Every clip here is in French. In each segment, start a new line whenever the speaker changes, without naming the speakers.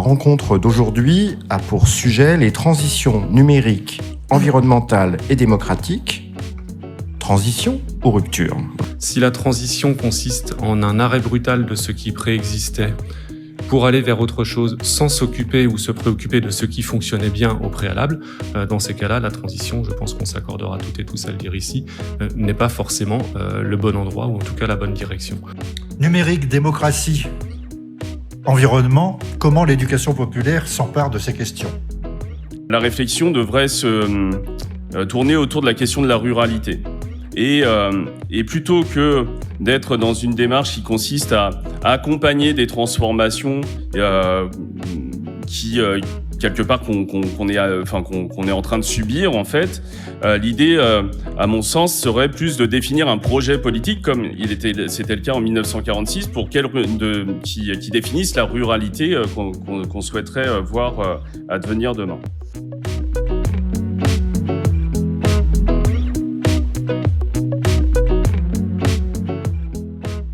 rencontre d'aujourd'hui a pour sujet les transitions numériques, environnementales et démocratiques. Transition ou rupture ?
Si la transition consiste en un arrêt brutal de ce qui préexistait pour aller vers autre chose sans s'occuper ou se préoccuper de ce qui fonctionnait bien au préalable, dans ces cas-là, la transition, je pense qu'on s'accordera toutes et tous à le dire ici, n'est pas forcément le bon endroit ou en tout cas la bonne direction.
Numérique, démocratie, environnement, comment l'éducation populaire s'empare de ces questions ?
La réflexion devrait se tourner autour de la question de la ruralité. Et plutôt que d'être dans une démarche qui consiste à accompagner des transformations qui quelque part qu'on est en train de subir en fait, l'idée à mon sens serait plus de définir un projet politique comme c'était le cas en 1946 qui définisse la ruralité qu'on souhaiterait voir advenir demain.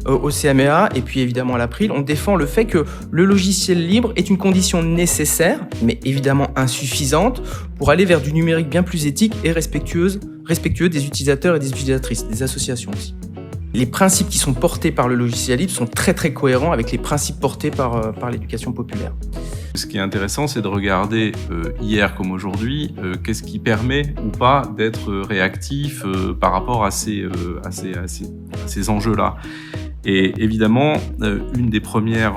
Au CMEA et puis évidemment à l'April, on défend le fait que le logiciel libre est une condition nécessaire, mais évidemment insuffisante, pour aller vers du numérique bien plus éthique et respectueux des utilisateurs et des utilisatrices, des associations aussi. Les principes qui sont portés par le logiciel libre sont très très cohérents avec les principes portés par l'éducation populaire.
Ce qui est intéressant, c'est de regarder hier comme aujourd'hui, qu'est-ce qui permet ou pas d'être réactif par rapport à ces enjeux-là. Et évidemment, une des premières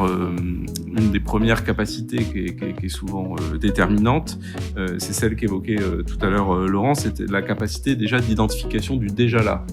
capacités qui est souvent déterminante, c'est celle qu'évoquait tout à l'heure Laurent, c'était la capacité déjà d'identification du déjà là.